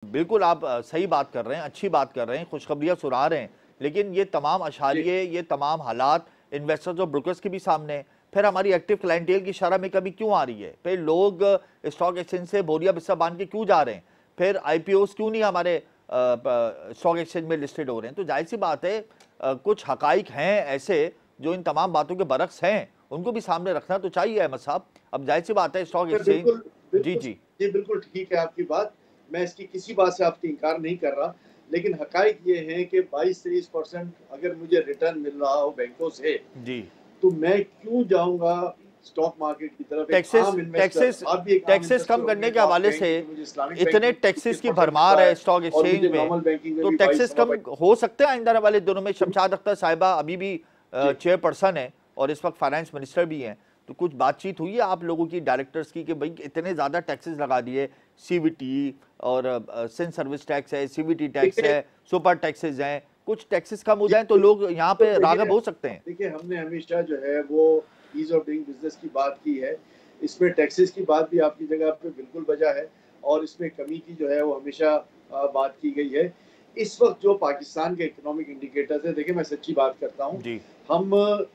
बिल्कुल आप सही बात कर रहे हैं, अच्छी बात कर रहे हैं, खुशखबरियाँ सुना रहे हैं, लेकिन ये तमाम अशारिये, ये तमाम हालात इन्वेस्टर्स और ब्रोकर्स के भी सामने हैं। फिर हमारी एक्टिव क्लाइंटेल की शरह में कमी क्यों आ रही है? फिर लोग स्टॉक एक्सचेंज से बोरिया बिस्सा बांध के क्यों जा रहे हैं? फिर आईपीओस क्यों नहीं हमारे स्टॉक एक्सचेंज में लिस्टेड हो रहे हैं? तो जाहिर सी बात है, कुछ हकाइक हैं ऐसे जो इन तमाम बातों के बरक्स हैं, उनको भी सामने रखना तो चाहिए अहमद साहब। अब जाहिर सी बात है स्टॉक एक्सचेंज। बिल्कुल जी बिल्कुल जी जी, बिल्कुल ठीक है आपकी बात। मैं इसकी किसी बात से आपकी इनकार नहीं कर रहा, लेकिन हकाइक ये है कि 22-23% अगर मुझे रिटर्न मिल रहा हो बैंकों से, जी। तो मैं क्यों जाऊंगा स्टॉक मार्केट की तरफ? एक टैक्सेस आम इन्वेस्टर, टैक्सेस आप भी एक आम टैक्सेस इन्वेस्टर कम करने होंगे, के तो आप हवाले से कहेंगे कि मुझे इस्लामिक इतने बैंकिंग टैक्सेस की 25% मिल भरमार रहा है है स्टॉक और एक्सचेंज मुझे में, नॉर्मल बैंकिंग में तो भी टैक्सेस कम 22 हो सकते हैं आइंदा वाले दिनों में। जी शमशाद अख्तर साहिबा अभी भी जी चेयरपर्सन है और इस वक्त फाइनेंस मिनिस्टर भी हैं, तो कुछ बातचीत हुई है आप लोगों की डायरेक्टर्स की कि भाई इतने ज़्यादा टैक्सेस लगा दिए, सीवीटी और सिंध सर्विस टैक्स है, सीवीटी टैक्स देखिए है, सुपर टैक्सेस हैं, कुछ टैक्सेस कम हो जी जाए तो लोग यहाँ तो पे राग़िब देखिए हो सकते हैं। देखिए हमने हमेशा जो है वो ईज ऑफ डूइंग बिजनेस की बात की है। इसमें टैक्सेस की बात भी आपकी जगह पे बिल्कुल वजह है, और इसमें कमी की जो है वो हमेशा बात की गई है। इस वक्त जो पाकिस्तान के इकोनॉमिक इंडिकेटर्स है, देखिए मैं सच्ची बात करता हूँ, जी हम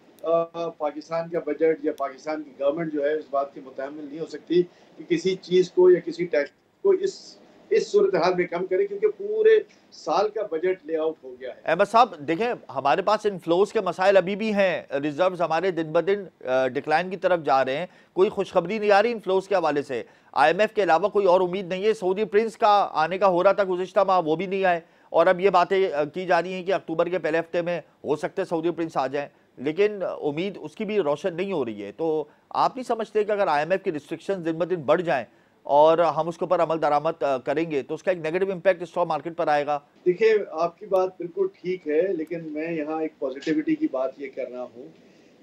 पाकिस्तान का बजट या पाकिस्तान की गवर्नमेंट जो है इस बात के मुतहम्मिल नहीं हो सकती कि किसी चीज़ को या किसी टैक्स को इस सूरत हाल में कम करे, क्योंकि पूरे साल का बजट लेआउट हो गया है। अहमद साहब देखें, हमारे पास इनफ्लोज के मसाइल अभी भी हैं, रिजर्व्स हमारे दिन ब दिन डिक्लाइन की तरफ जा रहे हैं, कोई खुशखबरी नहीं आ रही इनफ्लोज के हवाले से। आईएमएफ के अलावा कोई और उम्मीद नहीं है। सऊदी प्रिंस का आने का हो रहा था गुज़िश्ता माह, वो भी नहीं आए, और अब ये बातें की जा रही हैं कि अक्टूबर के पहले हफ्ते में हो सकते हैं सऊदी प्रिंस आ जाएं, लेकिन उम्मीद उसकी भी रोशन नहीं हो रही है। तो आप नहीं समझते कि अगर आईएमएफ की रिस्ट्रिक्शन दिन ब दिन बढ़ जाएं और हम उसके ऊपर अमल दरामद करेंगे तो उसका एक नेगेटिव इम्पैक्ट स्टॉक मार्केट पर आएगा? देखिए आपकी बात बिल्कुल ठीक है, लेकिन मैं यहाँ एक पॉजिटिविटी की बात ये कर रहा हूँ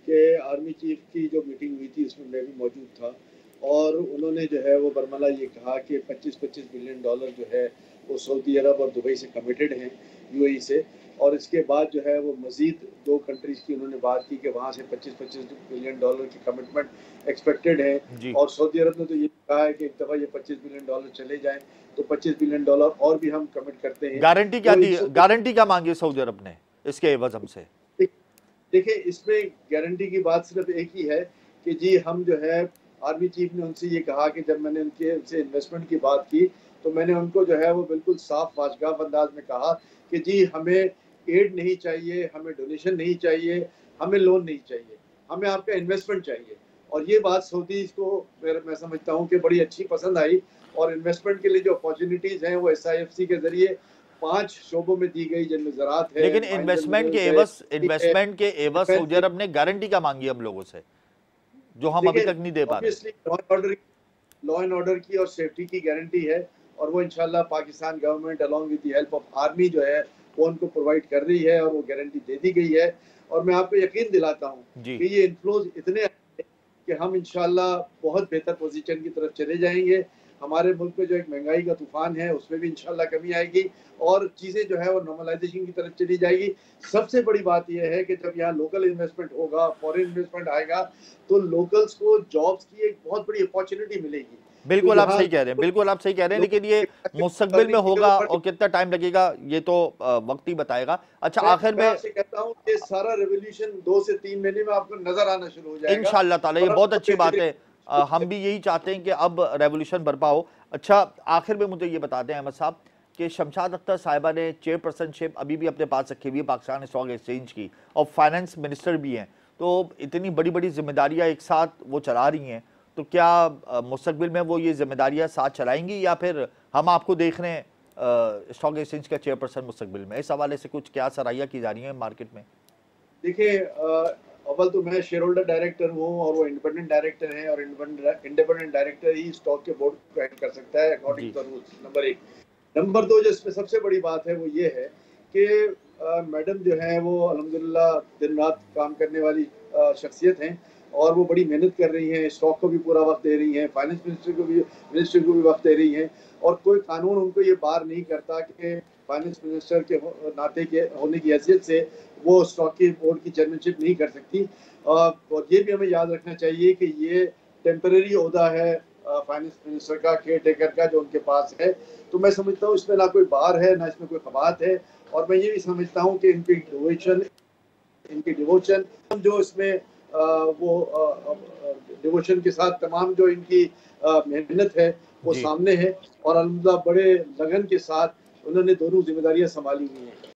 कि आर्मी चीफ की जो मीटिंग हुई थी उसमें मैं भी मौजूद था, और उन्होंने जो है वो बरमला ये कहा कि 25-25 बिलियन डॉलर जो है वो सऊदी अरब और दुबई से कमिटेड हैं, यूएई से। और इसके बाद जो है वो मज़ीद 2 कंट्रीज़ की उन्होंने बात की कि वहाँ से 25-25 बिलियन डॉलर की कमिटमेंट एक्सपेक्टेड है। जी। और सऊदी अरब ने तो ये कहा है कि एक दफ़ा ये 25 बिलियन डॉलर चले जाएं तो 25 बिलियन डॉलर और भी हम कमिट करते हैं। गारंटी क्या तो दी, गारंटी क्या मांगी सऊदी अरब ने इसके एवज हमसे? देखिए इसमें गारंटी की बात सिर्फ एक ही है कि जी हम जो है, आर्मी चीफ ने उनसे ये कहा कि जब मैंने उनसे इन्वेस्टमेंट की बात की तो मैंने उनको जो है वो बिल्कुल साफ वाशगाफ अंदाज में कहा कि जी हमें एड नहीं चाहिए, हमें डोनेशन नहीं चाहिए, हमें लोन नहीं चाहिए, हमें आपका इन्वेस्टमेंट चाहिए। और ये बात सऊदीज को मैं समझता हूँ कि बड़ी अच्छी पसंद आई, और इन्वेस्टमेंट के लिए जो अपॉर्चुनिटीज़ हैं वो SIFC के ज़रिए 5 शोबों में दी गई, जिनमें ज़राअत है, लेकिन माइनर मिनरल्स है, है, इन्वेस्टमेंट के एवज डिफेंस सऊदी है। अरब ने गारंटी क्या मांगी हम लोगों से जो हम अभी देखिए तक नहीं दे पा रहे? ऑब्वियसली लॉ एंड ऑर्डर की और सेफ्टी की गारंटी है, और वो इंशाल्लाह Pakistan government along with the help of army जो है वो उनको प्रोवाइड कर रही है, और वो गारंटी दे दी गई है। और मैं आपको यकीन दिलाता हूँ जी। कि ये इन्फ्लोज इतने हैं कि हम इंशाल्लाह बहुत बेहतर पोजीशन की तरफ चले जाएंगे। हमारे मुल्क में जो एक महंगाई का तूफान है उसमें भी इंशाल्लाह कमी आएगी, और चीज़ें जो है वो नॉर्मलाइजेशन की तरफ चली जाएगी। सबसे बड़ी बात यह है कि जब यहाँ लोकल इन्वेस्टमेंट होगा, फॉरेन इन्वेस्टमेंट आएगा, तो लोकल्स को जॉब्स की एक बहुत बड़ी अपॉर्चुनिटी मिलेगी। तो बिल्कुल आप यहाँ सही कह रहे हैं, बिल्कुल आप सही कह रहे हैं, लेकिन ये मुस्तकबिल में अर्निंग के होगा ऊपर, और कितना टाइम लगेगा ये तो वक्त ही बताएगा। अच्छा आखिर मैं में आपसे कहता हूँ कि सारा रेवोल्यूशन 2 से 3 महीने में आपको नजर आना शुरू हो जाएगा, इंशाअल्लाह ताला ये और बहुत आपको अच्छी बात है। बेहतरीन। हम भी यही चाहते हैं कि अब रेवोल्यूशन बरपा हो। अच्छा आखिर में मुझे ये बता दें अहमद साहब कि शमशाद अख्तर साहिबा ने चेयरपर्सनशिप अभी भी अपने पास रखी हुई है पाकिस्तान स्टॉक एक्सचेंज की, और फाइनेंस मिनिस्टर भी हैं, तो इतनी बड़ी बड़ी जिम्मेदारियां एक साथ वो चला रही हैं, तो क्या मुस्तकबिल में वो ये जिम्मेदारियां साथ चलाएंगी या फिर हम आपको देख रहे हैं स्टॉक एक्सचेंज का चेयरपर्सन मुस्तकबिल में? इस हवाले से कुछ क्या सराहियां की जा रही हैं मार्केट में? देखिए अव्वल तो मैं शेयर होल्डर डायरेक्टर हूँ और वो इंडिपेंडेंट डायरेक्टर हैं, और इंडिपेंडेंट डायरेक्टर ही स्टॉक के बोर्ड को हेड कर सकता है अकॉर्डिंग जी। To rules, number 1। नंबर 2 जो इसमें सबसे बड़ी बात है वो ये है कि मैडम जो है वो अल्हम्दुलिल्लाह दिन रात काम करने वाली शख्सियत हैं, और वो बड़ी मेहनत कर रही हैं, स्टॉक को भी पूरा वक्त दे रही हैं, फाइनेंस मिनिस्टर को भी वक्त दे रही हैं, और कोई कानून उनको ये बार नहीं करता कि फाइनेंस मिनिस्टर के नाते के होने की हैसियत से वो स्टॉक की बोर्ड की चेयरमैनशिप नहीं कर सकती। और ये भी हमें याद रखना चाहिए कि ये टेम्परेरी ओहदा है, फाइनेंस मिनिस्टर का, केयर टेकर का जो उनके पास है। तो मैं समझता हूँ इसमें ना कोई बार है, ना इसमें कोई कबात है। और मैं ये भी समझता हूँ कि इनकी डिवोशन जो इसमें वो डिवोशन के साथ तमाम जो इनकी मेहनत है वो जी। सामने है। और अल्हम्दुलिल्लाह बड़े लगन के साथ उन्होंने दोनों जिम्मेदारियां संभाली हुई हैं।